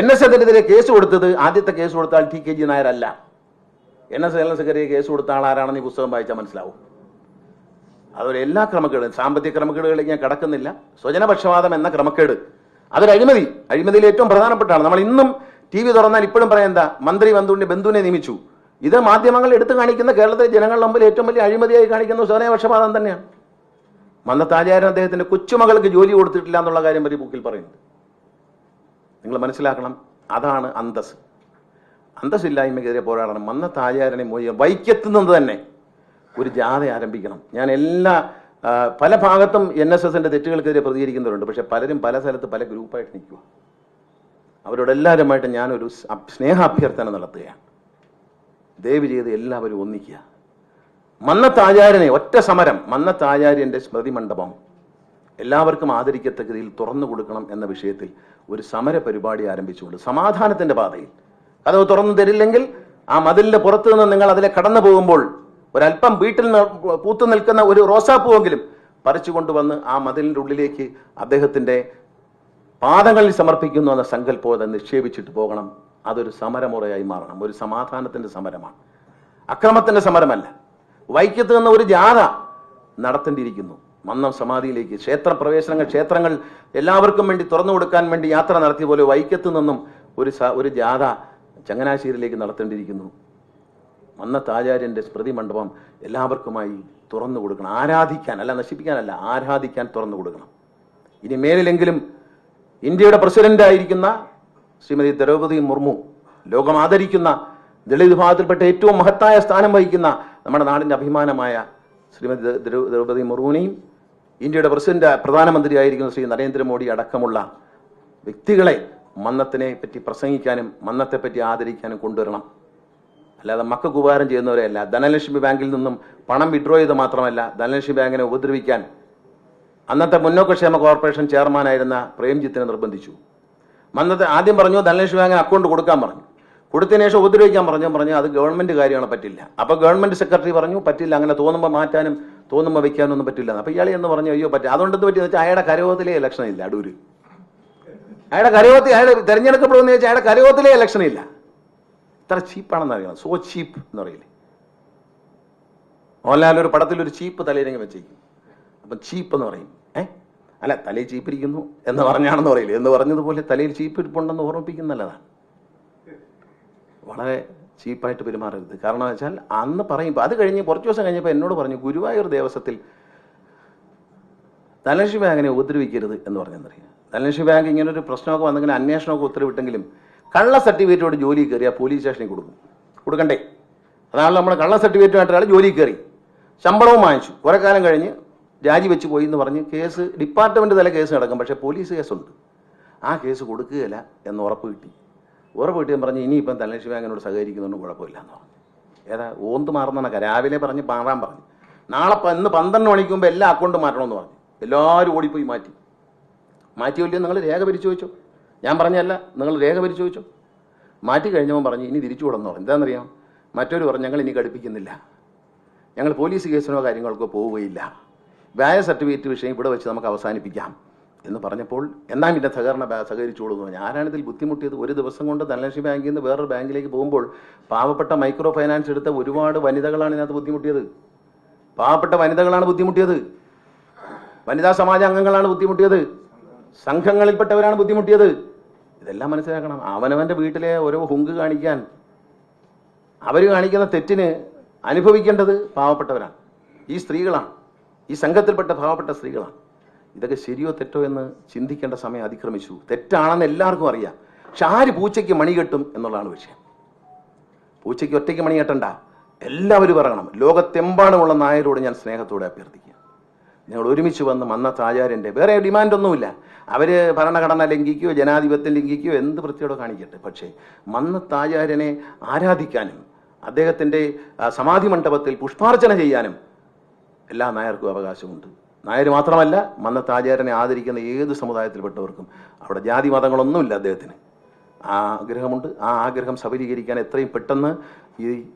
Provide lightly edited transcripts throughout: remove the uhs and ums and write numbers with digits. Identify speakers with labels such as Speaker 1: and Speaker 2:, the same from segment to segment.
Speaker 1: NSSനെതിരെ case കൊടുത്തത്, ആദ്യത്തെ case കൊടുത്ത ആൾ TKG നായർ അല്ല. NSS ജനറൽ സെക്രട്ടറി കേസ് കൊടുത്ത ആൾ ആരാണെന്ന് ഈ പുസ്തകം വായിച്ചാൽ മനസ്സിലാവും. അതുപോലെ എല്ലാ ക്രമക്കേടും, സാമ്പത്തിക ക്രമക്കേടുകളിലേക്ക് ഞാൻ കടക്കുന്നില്ല. സ്വജനപക്ഷപാതം എന്ന ക്രമക്കേട് അതൊരു അഴിമതിയിൽ ഏറ്റവും പ്രധാനപ്പെട്ടാണ്. നമ്മൾ ഇന്നും TV തുറന്നാൽ ഇപ്പോഴും പറയാൻ എന്താ, മന്ത്രി ബന്ധുവിനെ നിയമിച്ചു. ഇത് മാധ്യമങ്ങൾ എടുത്തു കാണിക്കുന്ന കേരളത്തിലെ ജനങ്ങളുടെ മുമ്പിൽ ഏറ്റവും വലിയ അഴിമതിയായി കാണിക്കുന്ന സ്വജനപക്ഷപാതം തന്നെയാണ്. മന്നത്താചാര്യൻ അദ്ദേഹത്തിന്റെ കൊച്ചുമകൾക്ക് ജോലി കൊടുത്തിട്ടില്ല എന്നുള്ള കാര്യം വരെ ബുക്കിൽ പറയുന്നുണ്ട്. നിങ്ങൾ മനസ്സിലാക്കണം, അതാണ് അന്തസ്. അന്തസ്സില്ലായ്മയ്ക്കെതിരെ പോരാടണം. മന്നത്താചാര്യനെ വൈക്കത്തുനിന്ന് തന്നെ ഒരു ജാഥ ആരംഭിക്കണം. ഞാൻ പല ഭാഗത്തും NSSന്റെ തെറ്റുകൾക്കെതിരെ പ്രതികരിക്കുന്നവരുണ്ട്. പക്ഷെ പലരും പല സ്ഥലത്ത് പല ഗ്രൂപ്പായിട്ട് നിൽക്കുക. അവരോടെല്ലാവരുമായിട്ട് ഞാനൊരു സ്നേഹാഭ്യർത്ഥന നടത്തുകയാണ്. ദയവ് ചെയ്ത് എല്ലാവരും ഒന്നിക്കുക. മന്നത്താചാര്യനെ ഒറ്റ സമരം, മന്നത്താചാര്യന്റെ സ്മൃതി മണ്ഡപം എല്ലാവർക്കും ആദരിക്കത്തക്ക രീതിയിൽ തുറന്നു കൊടുക്കണം എന്ന വിഷയത്തിൽ ഒരു സമര പരിപാടി ആരംഭിച്ചുകൊണ്ട് സമാധാനത്തിന്റെ പാതയിൽ, അത് തുറന്നു തരില്ലെങ്കിൽ ആ മതിലിന്റെ പുറത്തു നിന്ന് നിങ്ങൾ അതിലെ കടന്നു പോകുമ്പോൾ ഒരല്പം വീട്ടിൽ പൂത്തു നിൽക്കുന്ന ഒരു റോസാപ്പൂവെങ്കിലും പറിച്ചു കൊണ്ടുവന്ന് ആ മതിലിന്റെ ഉള്ളിലേക്ക് അദ്ദേഹത്തിന്റെ പാദങ്ങളിൽ സമർപ്പിക്കുന്നു എന്ന സങ്കല്പം നിക്ഷേപിച്ചിട്ട് പോകണം. അതൊരു സമരമുറയായി മാറണം. ഒരു സമാധാനത്തിന്റെ സമരമാണ്, അക്രമത്തിന്റെ സമരമല്ല. വൈക്കത്ത് നിന്ന് ഒരു ജാഥ നടത്തേണ്ടിയിരിക്കുന്നു. മന്നം സമാധിയിലേക്ക് ക്ഷേത്രങ്ങൾ എല്ലാവർക്കും വേണ്ടി തുറന്നു കൊടുക്കാൻ വേണ്ടി യാത്ര നടത്തിയ പോലെ വൈക്കത്ത് നിന്നും ഒരു ജാഥ ചങ്ങനാശ്ശേരിയിലേക്ക് നടത്തേണ്ടിയിരിക്കുന്നു. മന്നത്താചാര്യന്റെ സ്മൃതി മണ്ഡപം എല്ലാവർക്കുമായി തുറന്നു കൊടുക്കണം. ആരാധിക്കാൻ, അല്ല നശിപ്പിക്കാനല്ല, ആരാധിക്കാൻ തുറന്നു കൊടുക്കണം. ഇനി മേലിലെങ്കിലും ഇന്ത്യയുടെ പ്രസിഡന്റായിരിക്കുന്ന ശ്രീമതി ദ്രൗപദി മുർമു, ലോകം ആദരിക്കുന്ന ദളിത് വിഭാഗത്തിൽപ്പെട്ട ഏറ്റവും മഹത്തായ സ്ഥാനം വഹിക്കുന്ന നമ്മുടെ നാടിന്റെ അഭിമാനമായ ശ്രീമതി ദ്രൗപദി മുർമുവിനെയും ഇന്ത്യയുടെ പ്രധാനമന്ത്രിയായിരിക്കുന്ന ശ്രീ നരേന്ദ്രമോദി അടക്കമുള്ള വ്യക്തികളെ മന്നത്തിനെ പറ്റി പ്രസംഗിക്കാനും മന്നത്തെ പറ്റി ആദരിക്കാനും കൊണ്ടുവരണം. അല്ലാതെ മക്കൾക്ക് ഉപകാരം ചെയ്യുന്നവരെയല്ല. ധനലക്ഷ്മി ബാങ്കിൽ നിന്നും പണം വിഡ്രോ ചെയ്ത് മാത്രമല്ല, ധനലക്ഷ്മി ബാങ്കിനെ ഉപദ്രവിക്കാൻ അന്നത്തെ മുന്നോക്കക്ഷേമ കോർപ്പറേഷൻ ചെയർമാനായിരുന്ന പ്രേംജിത്തിനെ നിർബന്ധിച്ചു. മന്നത്തെ ആദ്യം പറഞ്ഞു ധനലക്ഷ്മി ബാങ്കിന് അക്കൗണ്ട് കൊടുക്കാൻ പറഞ്ഞു. കൊടുത്തതിന് ശേഷം ഉപദ്രവിക്കാൻ പറഞ്ഞു അത് ഗവൺമെന്റ് കാര്യമാണ്, പറ്റില്ല. അപ്പൊ ഗവൺമെന്റ് സെക്രട്ടറി പറഞ്ഞു പറ്റില്ല, അങ്ങനെ തോന്നുമ്പോൾ മാറ്റാനും തോന്നുമ്പോൾ വെക്കാനും ഒന്നും പറ്റില്ല. അപ്പൊ ഇയാളെ എന്ന് പറഞ്ഞു അയ്യോ പറ്റില്ല. അതുകൊണ്ട് എന്ത് പറ്റിയെന്ന് വെച്ചാൽ അയാളുടെ കരയോഗത്തിലെ ഇലക്ഷൻ ഇല്ല. അടൂര് അയാളുടെ തെരഞ്ഞെടുക്കപ്പെടുമെന്ന് വെച്ചാൽ അയാളുടെ കരയോഗത്തിലെ ഇലക്ഷൻ ഇല്ല. ഇത്ര ചീപ്പാണെന്ന് അറിയണം. സോ ചീപ്പ് എന്ന് പറയില്ലേ. മോഹൻലാൽ ഒരു പടത്തിൽ ഒരു ചീപ്പ് തലയിലെങ്കിൽ വെച്ചേക്കും. അപ്പം ചീപ്പ് എന്ന് പറയും. അല്ല, തലയിൽ ചീപ്പിരിക്കുന്നു എന്ന് പറഞ്ഞാണെന്ന് പറയില്ലേ. എന്ന് പറഞ്ഞതുപോലെ തലയിൽ ചീപ്പ് ഇരിപ്പുണ്ടെന്ന് ഓർമ്മിപ്പിക്കുന്നല്ലതാണ്. വളരെ ചീപ്പായിട്ട് പെരുമാറരുത്. കാരണം വെച്ചാൽ അന്ന് പറയുമ്പോൾ അത് കഴിഞ്ഞ് കുറച്ച് ദിവസം കഴിഞ്ഞപ്പോൾ എന്നോട് പറഞ്ഞു ഗുരുവായൂർ ദേവസ്വത്തിൽ ധനലക്ഷ്മി ബാങ്കിനെ ഉപദ്രവിക്കരുത് എന്ന് പറഞ്ഞെന്നറിയാം. ധനലക്ഷ്മി ബാങ്ക് ഇങ്ങനെ ഒരു പ്രശ്നമൊക്കെ വന്നെങ്കിൽ അന്വേഷണമൊക്കെ ഉത്തരവിട്ടെങ്കിലും കള്ള സർട്ടിഫിക്കറ്റോട് ജോലി കയറിയാൽ പോലീസ് സ്റ്റേഷനിൽ കൊടുക്കണ്ടേ? അതാണ് നമ്മൾ കള്ള സർട്ടിഫിക്കറ്റുമായിട്ട് ജോലി കയറി ശമ്പളവും വാങ്ങിച്ചു. കുറെ കാലം കഴിഞ്ഞ് രാജിവെച്ച് പോയി എന്ന് പറഞ്ഞ് കേസ് ഡിപ്പാർട്ട്മെന്റ് തല കേസ് നടക്കും. പക്ഷേ പോലീസ് കേസുണ്ട്. ആ കേസ് കൊടുക്കുകയില്ല എന്ന് ഉറപ്പ് കിട്ടിയും പറഞ്ഞ് ഇനിയിപ്പം ധനലക്ഷ്മി ബാങ്കിനോട് സഹകരിക്കുന്നൊന്നും കുഴപ്പമില്ല എന്ന് പറഞ്ഞു. ഏതാ ഓന്ത് മാറുന്നതൊക്കെ രാവിലെ പറഞ്ഞ് മാറാൻ പറഞ്ഞു. ഇന്ന് 12 മണിക്ക് മുമ്പ് എല്ലാ അക്കൗണ്ടും മാറ്റണമെന്ന് പറഞ്ഞു. എല്ലാവരും ഓടിപ്പോയി മാറ്റിയില്ല. നിങ്ങൾ രേഖ പരിശോധിച്ചോ? ഞാൻ പറഞ്ഞല്ല, നിങ്ങൾ രേഖ പരിശോധിച്ചോ? മാറ്റി കഴിഞ്ഞവൻ പറഞ്ഞു ഇനി തിരിച്ചു വിടണമെന്ന് പറഞ്ഞു. എന്താണെന്നറിയാം? മറ്റൊരു പറഞ്ഞു ഞങ്ങൾ ഇനി ഘടിപ്പിക്കുന്നില്ല, ഞങ്ങൾ പോലീസ് കേസിനോ കാര്യങ്ങൾക്കോ പോവുകയില്ല, വ്യാജ സർട്ടിഫിക്കറ്റ് വിഷയം ഇവിടെ വെച്ച് നമുക്ക് അവസാനിപ്പിക്കാം എന്ന് പറഞ്ഞപ്പോൾ എന്നാ പിന്നെ സഹകരിച്ചോളൂ എന്ന് പറഞ്ഞു. ആരാണിതിൽ ബുദ്ധിമുട്ടിയത്? ഒരു ദിവസം കൊണ്ട് ധനലക്ഷ്മി ബാങ്കിൽ നിന്ന് വേറൊരു ബാങ്കിലേക്ക് പോകുമ്പോൾ പാവപ്പെട്ട മൈക്രോ ഫൈനാൻസ് എടുത്ത ഒരുപാട് വനിതകളാണ് ഇതിനകത്ത് ബുദ്ധിമുട്ടിയത്. പാവപ്പെട്ട വനിതകളാണ് ബുദ്ധിമുട്ടിയത്. വനിതാ സമാജ അംഗങ്ങളാണ് ബുദ്ധിമുട്ടിയത്. സംഘങ്ങളിൽപ്പെട്ടവരാണ് ബുദ്ധിമുട്ടിയത്. ഇതെല്ലാം മനസ്സിലാക്കണം. അവനവന്റെ വീട്ടിലെ ഓരോ ഹുങ്ക് കാണിക്കാൻ അവർ കാണിക്കുന്ന തെറ്റിന് അനുഭവിക്കേണ്ടത് പാവപ്പെട്ടവരാണ്, ഈ സ്ത്രീകളാണ്, ഈ സംഘത്തിൽപ്പെട്ട പാവപ്പെട്ട സ്ത്രീകളാണ്. ഇതൊക്കെ ശരിയോ തെറ്റോ എന്ന് ചിന്തിക്കേണ്ട സമയം അതിക്രമിച്ചു. തെറ്റാണെന്ന് എല്ലാവർക്കും അറിയാം. പക്ഷെ ആര് പൂച്ചയ്ക്ക് മണി കെട്ടും എന്നുള്ളതാണ് വിഷയം. പൂച്ചയ്ക്ക് ഒറ്റയ്ക്ക് മണി കെട്ടണ്ട, എല്ലാവരും ഇറങ്ങണം. ലോകത്തെമ്പാടുമുള്ള നായരോട് ഞാൻ സ്നേഹത്തോടെ അഭ്യർത്ഥിക്കുക, നിങ്ങൾ ഒരുമിച്ച് വന്ന് മന്നത്താചാര്യന്റെ വേറെ ഡിമാൻഡൊന്നുമില്ല. അവര് ഭരണഘടന ലംഘിക്കുകയോ ജനാധിപത്യം ലംഘിക്കുകയോ എന്ത് വൃത്തിയോടെ കാണിക്കട്ടെ. പക്ഷേ മന്നത്താചാര്യനെ ആരാധിക്കാനും അദ്ദേഹത്തിന്റെ സമാധി മണ്ഡപത്തിൽ പുഷ്പാർച്ചന ചെയ്യാനും എല്ലാ നായർക്കും അവകാശമുണ്ട്. നായർ മാത്രമല്ല, മന്നത്താചാര്യനെ ആദരിക്കുന്ന ഏത് സമുദായത്തിൽപ്പെട്ടവർക്കും. അവിടെ ജാതി മതങ്ങളൊന്നുമില്ല അദ്ദേഹത്തിന്. ആ ആഗ്രഹമുണ്ട്. ആ ആഗ്രഹം സഫലീകരിക്കാൻ എത്രയും പെട്ടെന്ന് ഈ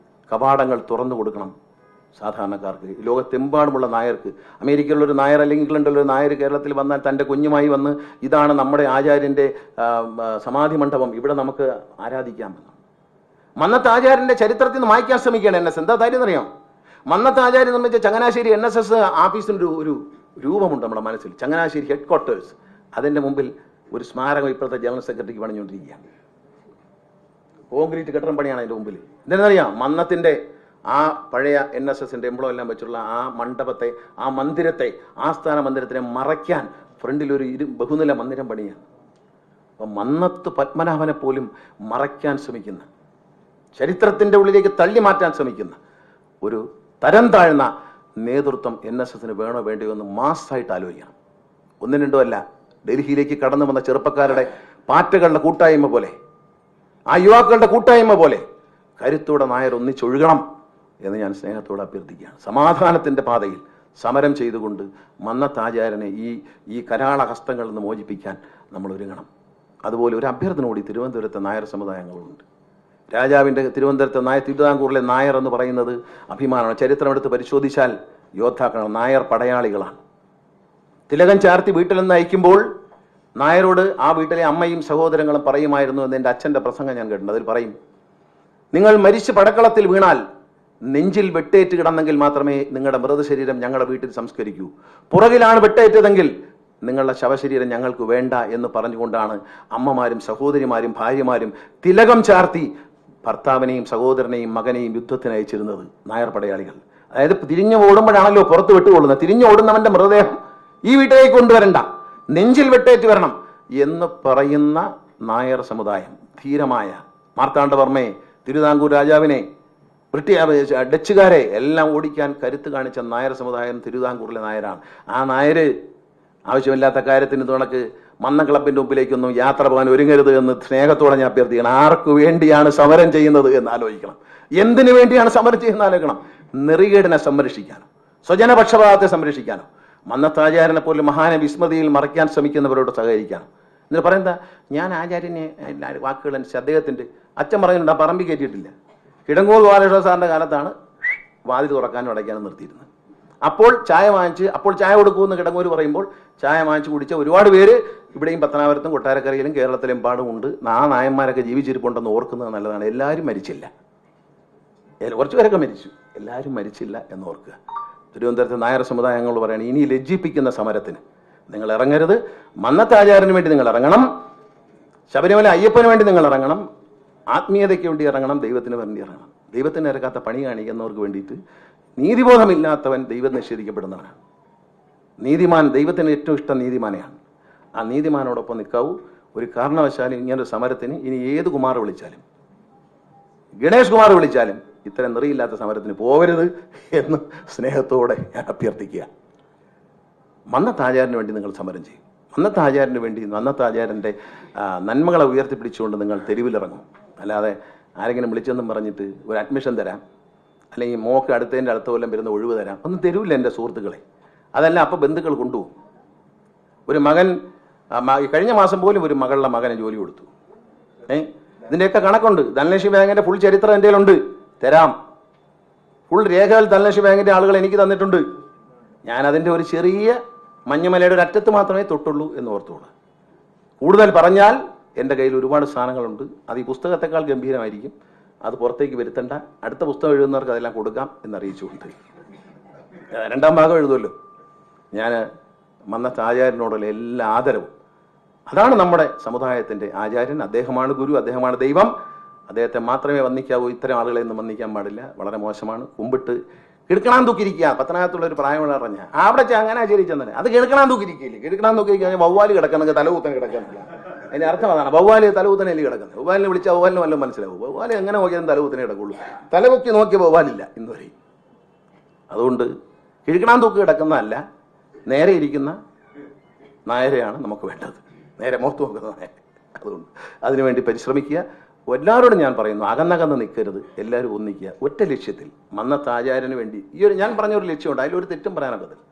Speaker 1: കവാടങ്ങൾ തുറന്നു കൊടുക്കണം. സാധാരണക്കാർക്ക്, ലോകത്തെമ്പാടുമുള്ള നായർക്ക്, അമേരിക്കയിലുള്ളൊരു നായർ അല്ലെങ്കിൽ ഇംഗ്ലണ്ടിലൊരു നായർ കേരളത്തിൽ വന്നാൽ തൻ്റെ കുഞ്ഞുമായി വന്ന് ഇതാണ് നമ്മുടെ ആചാര്യൻ്റെ സമാധി മണ്ഡപം, ഇവിടെ നമുക്ക് ആരാധിക്കാമെന്ന്. മന്നത്ത് ആചാര്യൻ്റെ ചരിത്രത്തിൽ നിന്ന് മായ്ക്കാൻ ശ്രമിക്കുകയാണ് NS. എന്താ കാര്യം അറിയാം? മന്നത്ത് ആചാര്യൻ സംബന്ധിച്ച ചങ്ങനാശ്ശേരി NSS ആഫീസിൻ്റെ ഒരു രൂപമുണ്ട് നമ്മുടെ മനസ്സിൽ, ചങ്ങനാശ്ശേരി ഹെഡ്ക്വാർട്ടേഴ്സ്. അതിൻ്റെ മുമ്പിൽ ഒരു സ്മാരകം ഇപ്പോഴത്തെ ജനറൽ സെക്രട്ടറിക്ക് പണിഞ്ഞുകൊണ്ടിരിക്കുകയാണ്. കോൺക്രീറ്റ് കെട്ടിടം പണിയാണ് അതിൻ്റെ മുമ്പിൽ. എന്തെന്നറിയാം? മന്നത്തിൻ്റെ ആ പഴയ NSSൻ്റെ എംബ്ലം എല്ലാം വെച്ചുള്ള ആ മണ്ഡപത്തെ, ആ മന്ദിരത്തെ, ആസ്ഥാന മന്ദിരത്തിനെ മറയ്ക്കാൻ ഫ്രണ്ടിൽ ഒരു ബഹുനില മന്ദിരം പണിയാണ്. അപ്പം മന്നത്ത് പത്മനാഭനെ പോലും മറയ്ക്കാൻ ശ്രമിക്കുന്ന, ചരിത്രത്തിൻ്റെ ഉള്ളിലേക്ക് തള്ളി മാറ്റാൻ ശ്രമിക്കുന്ന ഒരു തരം താഴ്ന്ന നേതൃത്വം NSSന് വേണോ വേണ്ടിയോ എന്ന് മാസ്സായിട്ട് ആലോചിക്കണം. ഒന്നും രണ്ടോ അല്ല, ഡൽഹിയിലേക്ക് കടന്നു വന്ന ചെറുപ്പക്കാരുടെ പാറ്റകളുടെ കൂട്ടായ്മ പോലെ, ആ യുവാക്കളുടെ കൂട്ടായ്മ പോലെ കരുത്തോടെ നായർ ഒന്നിച്ചൊഴുകണം എന്ന് ഞാൻ സ്നേഹത്തോടെ അഭ്യർത്ഥിക്കുകയാണ്. സമാധാനത്തിൻ്റെ പാതയിൽ സമരം ചെയ്തുകൊണ്ട് മന്നത്ത് ആചാര്യനെ ഈ കരാള ഹസ്തങ്ങളിൽ നിന്ന് മോചിപ്പിക്കാൻ നമ്മൾ ഒരുങ്ങണം. അതുപോലെ ഒരു അഭ്യർത്ഥന കൂടി തിരുവനന്തപുരത്തെ നായർ സമുദായങ്ങളുണ്ട്. രാജാവിൻ്റെ തിരുവനന്തപുരത്തെ തിരുവിതാംകൂറിലെ നായർ എന്ന് പറയുന്നത് അഭിമാനമാണ്. ചരിത്രമെടുത്ത് പരിശോധിച്ചാൽ യോദ്ധാക്കളാണ്, നായർ പടയാളികളാണ്. തിലകം ചാർത്തി വീട്ടിൽ നിന്ന് അയക്കുമ്പോൾ നായരോട് ആ വീട്ടിലെ അമ്മയും സഹോദരങ്ങളും പറയുമായിരുന്നു എന്ന് എൻ്റെ അച്ഛൻ്റെ പ്രസംഗം ഞാൻ കേട്ടിട്ടുണ്ട്. അതിൽ പറയും, നിങ്ങൾ മരിച്ച് പടക്കളത്തിൽ വീണാൽ നെഞ്ചിൽ വെട്ടേറ്റ് കിടന്നെങ്കിൽ മാത്രമേ നിങ്ങളുടെ മൃതശരീരം ഞങ്ങളുടെ വീട്ടിൽ സംസ്കരിക്കൂ. പുറകിലാണ് വെട്ടേറ്റതെങ്കിൽ നിങ്ങളുടെ ശവശരീരം ഞങ്ങൾക്ക് വേണ്ട എന്ന് പറഞ്ഞുകൊണ്ടാണ് അമ്മമാരും സഹോദരിമാരും ഭാര്യമാരും തിലകം ചാർത്തി ഭർത്താവിനെയും സഹോദരനെയും മകനെയും യുദ്ധത്തിന് അയച്ചിരുന്നത് നായർ പടയാളികൾ. അതായത് തിരിഞ്ഞു ഓടുമ്പോഴാണല്ലോ പുറത്ത് വിട്ടുകൊള്ളുന്നത്. തിരിഞ്ഞോടുന്നവന്റെ മൃതദേഹം ഈ വീട്ടിലേക്ക് കൊണ്ടുവരണ്ട, നെഞ്ചിൽ വെട്ടേറ്റ് വരണം എന്ന് പറയുന്ന നായർ സമുദായം, ധീരമായ മാർത്താണ്ഡവർമ്മയെ, തിരുവിതാംകൂർ രാജാവിനെ, ഡച്ചുകാരെ എല്ലാം ഓടിക്കാൻ കരുത്ത് കാണിച്ച നായർ സമുദായം തിരുവിതാംകൂറിലെ നായരാണ്. ആ നായര് ആവശ്യമില്ലാത്ത കാര്യത്തിന് തുണക്ക് മന്ന ക്ലബിന്റെ മുമ്പിലേക്കൊന്നും യാത്ര പോകാൻ ഒരുങ്ങരുത് എന്ന് സ്നേഹത്തോടെ ഞാൻ അഭ്യർത്ഥിക്കണം. ആർക്കു വേണ്ടിയാണ് സമരം ചെയ്യുന്നത് എന്ന് ആലോചിക്കണം. എന്തിനു വേണ്ടിയാണ് സമരം ചെയ്യുന്നത് ആലോചിക്കണം. നെറികേടിനെ സംരക്ഷിക്കാനോ സ്വജനപക്ഷപാതത്തെ സംരക്ഷിക്കാനോ മന്നത്താചാര്യനെ പോലും മഹാനെ വിസ്മൃതിയിൽ മറയ്ക്കാൻ ശ്രമിക്കുന്നവരോട് സഹകരിക്കാനോ. എന്നിട്ട് പറയുന്നത്, ഞാൻ ആചാര്യനെ വാക്കുകൾ അനുസരിച്ച് അദ്ദേഹത്തിൻ്റെ അച്ഛൻ പറയുന്നുണ്ട്, ആ പറമ്പി കയറ്റിയിട്ടില്ല. കിടങ്ങൂർ ബാലകൃഷ്ണ സാറിൻ്റെ കാലത്താണ് വാതിൽ തുറക്കാനും അടയ്ക്കാനും നിർത്തിയിരുന്നത്. അപ്പോൾ ചായ കൊടുക്കുമെന്ന് കിടങ്ങൂർ പറയുമ്പോൾ ചായ വാങ്ങിച്ച് കുടിച്ച ഒരുപാട് പേര് ഇവിടെയും പത്തനാപുരത്തും കൊട്ടാരക്കരയിലും കേരളത്തിലെമ്പാടും ഉണ്ട്. ആ നായന്മാരൊക്കെ ജീവിച്ചിരിപ്പുണ്ടെന്ന് ഓർക്കുന്നത് നല്ലതാണ്. എല്ലാവരും മരിച്ചില്ല, കുറച്ചു പേരൊക്കെ മരിച്ചു, എല്ലാവരും മരിച്ചില്ല എന്ന് ഓർക്കുക. തിരുവനന്തപുരത്തെ നായർ സമുദായങ്ങൾ പറയണം, ഇനി ലജ്ജിപ്പിക്കുന്ന സമരത്തിന് നിങ്ങൾ ഇറങ്ങരുത്. മന്നത്താചാര്യന് വേണ്ടി നിങ്ങൾ ഇറങ്ങണം, ശബരിമല അയ്യപ്പന് വേണ്ടി നിങ്ങൾ ഇറങ്ങണം, ആത്മീയതയ്ക്ക് വേണ്ടി ഇറങ്ങണം, ദൈവത്തിന് വേണ്ടി ഇറങ്ങണം. ദൈവത്തിന് ഇറക്കാത്ത പണി കാണിക്കുന്നവർക്ക് വേണ്ടിയിട്ട് നീതിബോധമില്ലാത്തവൻ ദൈവം നിഷേധിക്കപ്പെടുന്നവനാണ്. നീതിമാൻ, ദൈവത്തിന് ഏറ്റവും ഇഷ്ടം നീതിമാനെയാണ്. ആ നീതിമാനോടൊപ്പം നിൽക്കാവൂ. ഒരു കാരണവശാലും ഇങ്ങനൊരു സമരത്തിന് ഇനി ഏത് കുമാർ വിളിച്ചാലും, ഗണേഷ് കുമാർ വിളിച്ചാലും ഇത്തരം നെറിയില്ലാത്ത സമരത്തിന് പോകരുത് എന്ന് സ്നേഹത്തോടെ ഞാൻ അഭ്യർത്ഥിക്കുക. മന്നത്താചാര്യന് വേണ്ടി നിങ്ങൾ സമരം ചെയ്യും. മന്നത്താചാര്യന് വേണ്ടി, മന്നത്താചാര്യൻ്റെ നന്മകളെ ഉയർത്തിപ്പിടിച്ചുകൊണ്ട് നിങ്ങൾ തെരുവിലിറങ്ങും. അല്ലാതെ ആരെങ്കിലും വിളിച്ചെന്നും പറഞ്ഞിട്ട് ഒരു അഡ്മിഷൻ തരാം, അല്ലെങ്കിൽ മോക്ക് അടുത്തതിൻ്റെ അടുത്ത കൊല്ലം വരുന്ന ഒഴിവ് തരാം, ഒന്നും തരൂല്ല എൻ്റെ സുഹൃത്തുക്കളെ. അതല്ല, അപ്പോൾ ബന്ധുക്കൾ കൊണ്ടുപോകും. ഒരു മകൻ കഴിഞ്ഞ മാസം പോലും ഒരു മകളുടെ മകനെ ജോലി കൊടുത്തു. ഇതിൻ്റെയൊക്കെ കണക്കുണ്ട്. ധനലക്ഷ്മി ബാങ്കിൻ്റെ ഫുൾ ചരിത്രം എൻ്റെ കയ്യിലുണ്ട്, തരാം. ഫുൾ രേഖകൾ ധനലക്ഷ്മി ബാങ്കിൻ്റെ ആളുകൾ എനിക്ക് തന്നിട്ടുണ്ട്. ഞാനതിൻ്റെ ഒരു ചെറിയ മഞ്ഞുമലയുടെ ഒരു അറ്റത്ത് മാത്രമേ തൊട്ടുള്ളൂ എന്ന് ഓർത്തോളൂ. കൂടുതൽ പറഞ്ഞാൽ എൻ്റെ കയ്യിൽ ഒരുപാട് സാധനങ്ങളുണ്ട്. അത് ഈ പുസ്തകത്തെക്കാൾ ഗംഭീരമായിരിക്കും. അത് പുറത്തേക്ക് വരുത്തണ്ട, അടുത്ത പുസ്തകം എഴുതുന്നവർക്ക് അതെല്ലാം കൊടുക്കാം എന്നറിയിച്ചുകൊണ്ട് രണ്ടാം ഭാഗം എഴുതുമല്ലോ. ഞാൻ മന്നത്ത് ആചാര്യനോടുള്ള എല്ലാ ആദരവും. അതാണ് നമ്മുടെ സമുദായത്തിൻ്റെ ആചാര്യൻ. അദ്ദേഹമാണ് ഗുരു, അദ്ദേഹമാണ് ദൈവം. അദ്ദേഹത്തെ മാത്രമേ വന്ദിക്കാവൂ. ഇത്തരം ആളുകളെ ഒന്നും വന്ദിക്കാൻ പാടില്ല, വളരെ മോശമാണ്. കുമ്പിട്ട് കിടക്കണാൻ തൂക്കിയിരിക്കുക. പത്തനാപുരത്തുള്ള ഒരു പ്രായമുള്ള പറഞ്ഞ അവിടെ അങ്ങനെ ആചരിച്ചെന്നെ അത് കിടക്കണാൻ തൂക്കിയിരിക്കില്ലേ. കിടക്കണാൻ തൂക്കിയിരിക്കുക വവ്വാല് കിടക്കുന്നത് തലകുത്തനെ കിടക്കുന്നില്ല. അതിന്റെ അർത്ഥം അതാണ്. വവ്വാല് തലകുത്തനല്ലേ കിടക്കുന്നത്. വവ്വാലിനെ വിളിച്ചാൽ വവ്വാലിന് വല്ലതും മനസ്സിലാവും. വവ്വാല് എങ്ങനെ നോക്കിയാലും തലകുത്തനെ കിടക്കുള്ളൂ. തലകുത്തി നോക്കിയ വവ്വാലില്ല ഇന്ന് വരെ. അതുകൊണ്ട് കിഴക്കണാൻ തൂക്കി കിടക്കുന്നതല്ല, നേരെ ഇരിക്കുന്ന നായരെയാണ് നമുക്ക് വേണ്ടത്, നേരെ മുഖത്ത് നോക്കുന്ന നായർ. അതുകൊണ്ട് അതിനുവേണ്ടി പരിശ്രമിക്കുക. എല്ലാവരോടും ഞാൻ പറയുന്നു, അകന്നകന്ന് നിൽക്കരുത്, എല്ലാവരും ഒന്നിക്കുക ഒറ്റ ലക്ഷ്യത്തിൽ. മന്നത്ത് ആചാര്യന് വേണ്ടി ഈ ഒരു ഞാൻ പറഞ്ഞൊരു ലക്ഷ്യമുണ്ട്, അതിലൊരു തെറ്റും പറയാനൊക്കത്തില്ല.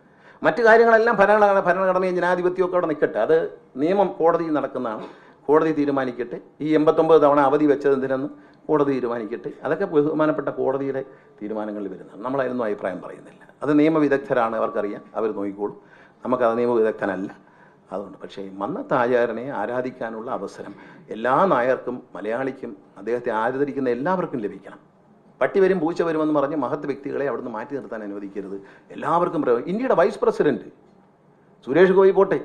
Speaker 1: മറ്റു കാര്യങ്ങളെല്ലാം ഭരണഘടനയും ജനാധിപത്യമൊക്കെ അവിടെ നിൽക്കട്ടെ. അത് നിയമം കോടതിയിൽ നടക്കുന്നതാണ്, കോടതി തീരുമാനിക്കട്ടെ. ഈ 89 തവണ അവധി വെച്ചത് എന്തിനെന്ന് കോടതി തീരുമാനിക്കട്ടെ. അതൊക്കെ ബഹുമാനപ്പെട്ട കോടതിയുടെ തീരുമാനങ്ങളിൽ വരുന്നതാണ്. നമ്മളതിനൊന്നും അഭിപ്രായം പറയുന്നില്ല. അത് നിയമവിദഗ്ധരാണ്, അവർക്കറിയാം, അവർ നോക്കിക്കോളും. നമുക്കത് നിയമവിദഗ്ധനല്ല. അതുകൊണ്ട് പക്ഷേ മന്നത്ത് ആചാര്യനെ ആരാധിക്കാനുള്ള അവസരം എല്ലാ നായർക്കും മലയാളിക്കും അദ്ദേഹത്തെ ആദരിക്കുന്ന എല്ലാവർക്കും ലഭിക്കണം. പട്ടി വരും പൂച്ച വരുമെന്ന് പറഞ്ഞ് മഹത് വ്യക്തികളെ അവിടുന്ന് മാറ്റി നിർത്താൻ അനുവദിക്കരുത്. എല്ലാവർക്കും ഇന്ത്യയുടെ വൈസ് പ്രസിഡന്റ് സുരേഷ് ഗോപി പോട്ടെ,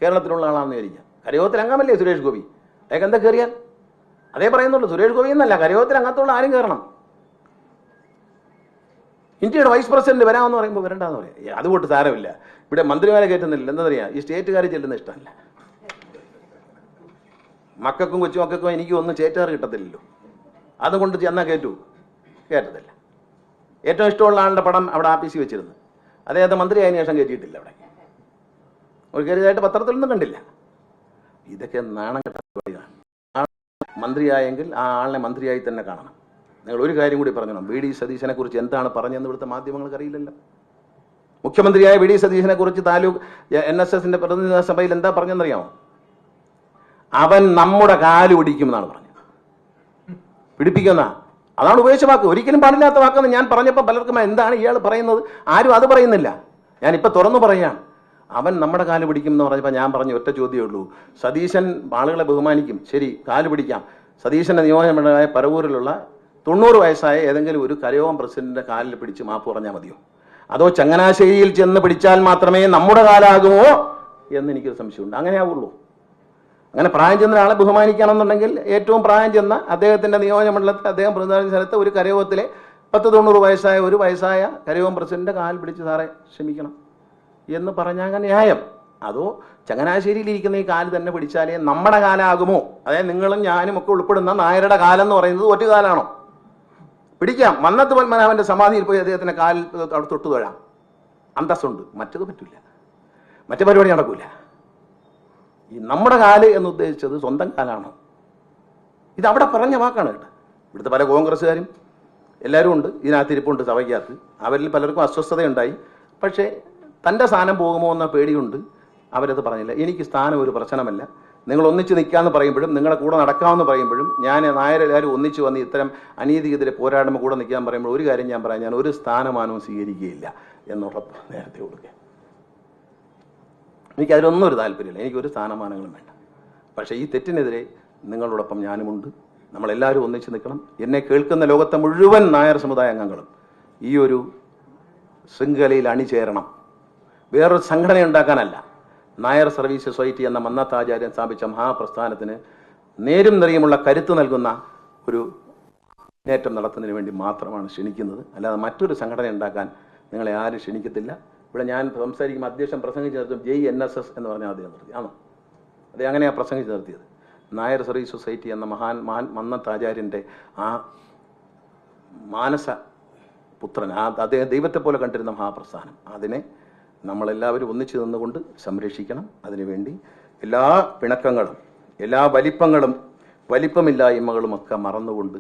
Speaker 1: കേരളത്തിലുള്ള ആളാണെന്ന് വിചാരിക്കാം. കരയോഗത്തിൽ അംഗമല്ലേ സുരേഷ് ഗോപി? അയാൾക്ക് എന്താ കയറിയാൽ? അതേ പറയുന്നുള്ളൂ, സുരേഷ് ഗോപി എന്നല്ല, കരയോഗത്തിൽ അംഗത്തുള്ള ആരും കയറണം. ഇന്ത്യയുടെ വൈസ് പ്രസിഡന്റ് വരാമെന്ന് പറയുമ്പോൾ വരണ്ടെന്ന് പറയാം. അതുകൊണ്ട് സാരമില്ല, ഇവിടെ മന്ത്രിമാരെ കയറ്റുന്നില്ല. എന്താ പറയുക, ഈ സ്റ്റേറ്റുകാർ ചെല്ലുന്ന ഇഷ്ടമല്ല. മക്കൾക്കും കൊച്ചുമക്കൾക്കും എനിക്കും ഒന്നും ചേറ്റാറ് കിട്ടത്തില്ലല്ലോ. അതുകൊണ്ട് ചെന്നാൽ കേട്ടത്തില്ല. ഏറ്റവും ഇഷ്ടമുള്ള ആളുടെ പടം അവിടെ ആഫീസിൽ വെച്ചിരുന്നു. അദ്ദേഹത്തെ മന്ത്രിയായതിനു ശേഷം കയറ്റിയിട്ടില്ല. അവിടെ ഒരു കയറിയതായിട്ട് പത്രത്തിലൊന്നും കണ്ടില്ല. ഇതൊക്കെ നാണം കെട്ട പരിപാടിയാണ്. മന്ത്രിയായെങ്കിൽ ആ ആളിനെ മന്ത്രിയായി തന്നെ കാണണം. നിങ്ങൾ ഒരു കാര്യം കൂടി പറഞ്ഞു, വി ഡി സതീശനെ കുറിച്ച് എന്താണ് പറഞ്ഞെന്ന് ഇവിടുത്തെ മാധ്യമങ്ങൾക്ക് അറിയില്ലല്ലോ. മുഖ്യമന്ത്രിയായ വി ഡി സതീശനെ കുറിച്ച് താലൂക്ക് NSSന്റെ പ്രതിനിധി സഭയിൽ എന്താ പറഞ്ഞെന്നറിയാമോ? അവൻ നമ്മുടെ കാല് പിടിക്കുമെന്നാണ് പറഞ്ഞത്. പിടിപ്പിക്കുന്ന അതാണ് ഉപയോഗിച്ച വാക്ക്. ഒരിക്കലും പാടില്ലാത്ത വാക്കെന്ന് ഞാൻ പറഞ്ഞപ്പോൾ പലർക്കും എന്താണ് ഇയാൾ പറയുന്നത്, ആരും അത് പറയുന്നില്ല. ഞാനിപ്പോ തുറന്നു പറയുകയാണ്, അവൻ നമ്മുടെ കാല് പിടിക്കും എന്ന് പറഞ്ഞപ്പോൾ ഞാൻ പറഞ്ഞ ഒറ്റ ചോദ്യമേ ഉള്ളൂ. സതീശൻ ആളുകളെ ബഹുമാനിക്കും, ശരി, കാല് പിടിക്കാം. സതീശന്റെ നിയോജകമണ്ഡലമായ പരവൂരിലുള്ള 90 വയസ്സായ ഏതെങ്കിലും ഒരു കരയോഗം പ്രസിഡന്റിന്റെ കാലിൽ പിടിച്ച് മാപ്പ് പറഞ്ഞാൽ മതിയോ? അതോ ചങ്ങനാശ്ശേരിയിൽ ചെന്ന് പിടിച്ചാൽ മാത്രമേ നമ്മുടെ കാലാകുമോ എന്ന് എനിക്കൊരു സംശയമുണ്ട്. അങ്ങനെ ആവുള്ളൂ. അങ്ങനെ പ്രായം ചെന്ന ആളെ ബഹുമാനിക്കണമെന്നുണ്ടെങ്കിൽ ഏറ്റവും പ്രായം ചെന്ന അദ്ദേഹത്തിന്റെ നിയോജകമണ്ഡലത്തിൽ അദ്ദേഹം പ്രതിനിധാന സ്ഥലത്ത് ഒരു കരയോഗത്തിലെ 90 വയസ്സായ ഒരു വയസ്സായ കരയോഗം പ്രസിഡന്റിന്റെ കാൽ പിടിച്ച് സാറേ ക്ഷമിക്കണം എന്ന് പറഞ്ഞാൽ ന്യായം. അതോ ചങ്ങനാശ്ശേരിയിൽ ഇരിക്കുന്ന ഈ കാല് തന്നെ പിടിച്ചാലേ നമ്മുടെ കാലാകുമോ? അതായത് നിങ്ങളും ഞാനും ഒക്കെ ഉൾപ്പെടുന്ന നായരുടെ കാലം എന്ന് പറയുന്നത് ഒറ്റ കാലാണോ? പിടിക്കാം. മന്നത്ത് പത്മനാഭന്റെ സമാധിയിൽ പോയി അദ്ദേഹത്തിന്റെ കാലിൽ അവിടെ തൊട്ടു തൊഴാം, അന്തസ്സുണ്ട്. മറ്റത് പറ്റില്ല, മറ്റു പരിപാടി നടക്കൂല. ഈ നമ്മുടെ കാല് എന്ന് ഉദ്ദേശിച്ചത് സ്വന്തം കാലാണോ? ഇത് അവിടെ പറഞ്ഞ വാക്കാണ് കേട്ടോ. ഇവിടുത്തെ പല കോൺഗ്രസ്സുകാരും എല്ലാവരും ഉണ്ട്, ഇതിനകത്തിരിപ്പുണ്ട് സഭയ്ക്കകത്ത്. അവരിൽ പലർക്കും അസ്വസ്ഥതയുണ്ടായി. പക്ഷേ തൻ്റെ സ്ഥാനം പോകുമോ എന്ന പേടിയുണ്ട്, അവരത് പറഞ്ഞില്ല. എനിക്ക് സ്ഥാനം ഒരു പ്രശ്നമല്ല. നിങ്ങൾ ഒന്നിച്ച് നിൽക്കാമെന്ന് പറയുമ്പോഴും നിങ്ങളുടെ കൂടെ നടക്കാമെന്ന് പറയുമ്പോഴും ഞാൻ നായരെല്ലാവരും ഒന്നിച്ച് വന്ന് ഇത്തരം അനീതിക്കെതിരെ പോരാടുമ്പോൾ കൂടെ നിൽക്കാൻ പറയുമ്പോൾ ഒരു കാര്യം ഞാൻ പറയാം, ഞാൻ ഒരു സ്ഥാനമാനവും സ്വീകരിക്കുകയില്ല എന്നുറപ്പ് നേരത്തെ കൊടുക്കുക. എനിക്കതിലൊന്നും ഒരു താല്പര്യമില്ല, എനിക്കൊരു സ്ഥാനമാനങ്ങളും വേണ്ട. പക്ഷേ ഈ തെറ്റിനെതിരെ നിങ്ങളോടൊപ്പം ഞാനുമുണ്ട്. നമ്മളെല്ലാവരും ഒന്നിച്ച് നിൽക്കണം. എന്നെ കേൾക്കുന്ന ലോകത്തെ മുഴുവൻ നായർ സമുദായ അംഗങ്ങളും ഈ ഒരു ശൃംഖലയിൽ അണിചേരണം. വേറൊരു സംഘടന ഉണ്ടാക്കാനല്ല. നായർ സർവീസ് സൊസൈറ്റി എന്ന മന്നത്ത് ആചാര്യൻ സ്ഥാപിച്ച മഹാപ്രസ്ഥാനത്തിന് നേരും നിറയുമുള്ള കരുത്ത് നൽകുന്ന ഒരു മുന്നേറ്റം നടത്തുന്നതിന് വേണ്ടി മാത്രമാണ് ക്ഷണിക്കുന്നത്. അല്ലാതെ മറ്റൊരു സംഘടന ഉണ്ടാക്കാൻ നിങ്ങളെ ആരും ക്ഷണിക്കത്തില്ല. ഇവിടെ ഞാൻ സംസാരിക്കുമ്പോൾ അധ്യക്ഷൻ പ്രസംഗിച്ച് നിർത്തും JNSS എന്ന് പറഞ്ഞാൽ അദ്ദേഹം നിർത്തി. ആണോ? അതെ, അങ്ങനെയാണ് പ്രസംഗിച്ച് നിർത്തിയത്. നായർ സർവീസ് സൊസൈറ്റി എന്ന മന്നത്ത് ആചാര്യൻ്റെ ആ മാനസ പുത്രൻ, അദ്ദേഹം ദൈവത്തെ പോലെ കണ്ടിരുന്ന മഹാപ്രസ്ഥാനം, അതിനെ നമ്മളെല്ലാവരും ഒന്നിച്ചു നിന്നുകൊണ്ട് സംരക്ഷിക്കണം. അതിനുവേണ്ടി എല്ലാ പിണക്കങ്ങളും എല്ലാ വലിപ്പങ്ങളും വലിപ്പമില്ലായ്മകളും ഒക്കെ മറന്നുകൊണ്ട്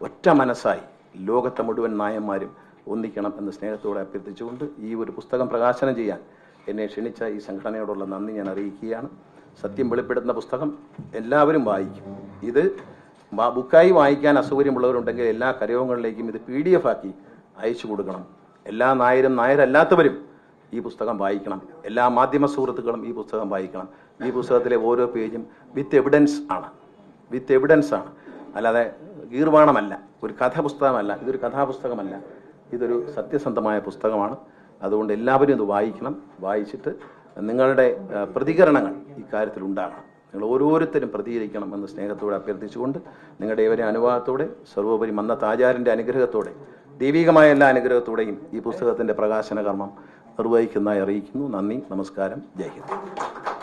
Speaker 1: ഒറ്റ മനസ്സായി ലോകത്തെ മുഴുവൻ നായന്മാരും ഒന്നിക്കണം എന്ന് സ്നേഹത്തോടെ അഭ്യർത്ഥിച്ചുകൊണ്ട് ഈ ഒരു പുസ്തകം പ്രകാശനം ചെയ്യാൻ എന്നെ ക്ഷണിച്ച ഈ സംഘടനയോടുള്ള നന്ദി ഞാൻ അറിയിക്കുകയാണ്. സത്യം വെളിപ്പെടുത്തുന്ന പുസ്തകം എല്ലാവരും വായിക്കും. ഇത് ബുക്കായി വായിക്കാൻ അസൗകര്യമുള്ളവരുണ്ടെങ്കിൽ എല്ലാ കരയോഗങ്ങളിലേക്കും ഇത് PDF ആക്കി അയച്ചു കൊടുക്കണം. എല്ലാ നായരും നായരല്ലാത്തവരും ഈ പുസ്തകം വായിക്കണം. എല്ലാ മാധ്യമ സുഹൃത്തുക്കളും ഈ പുസ്തകം വായിക്കണം. ഈ പുസ്തകത്തിലെ ഓരോ പേജും വിത്ത് എവിഡൻസ് ആണ്, അല്ലാതെ ഗീർവാണമല്ല, ഒരു കഥാപുസ്തകമല്ല. ഇതൊരു കഥാപുസ്തകമല്ല, ഇതൊരു സത്യസന്ധമായ പുസ്തകമാണ്. അതുകൊണ്ട് എല്ലാവരും ഇത് വായിക്കണം. വായിച്ചിട്ട് നിങ്ങളുടെ പ്രതികരണങ്ങൾ ഇക്കാര്യത്തിൽ ഉണ്ടാകണം. നിങ്ങൾ ഓരോരുത്തരും പ്രതികരിക്കണം എന്ന് സ്നേഹത്തോടെ അഭ്യർത്ഥിച്ചുകൊണ്ട് നിങ്ങളുടെ ഏവരെ അനുവാദത്തോടെ സർവോപരി മന്നത്ത് ആചാര്യൻ്റെ അനുഗ്രഹത്തോടെ ദൈവികമായ എല്ലാ അനുഗ്രഹത്തോടെയും ഈ പുസ്തകത്തിൻ്റെ പ്രകാശന കർമ്മം നിർവഹിക്കുന്നതായി അറിയിക്കുന്നു. നന്ദി, നമസ്കാരം, ജയ് ഹിന്ദ്.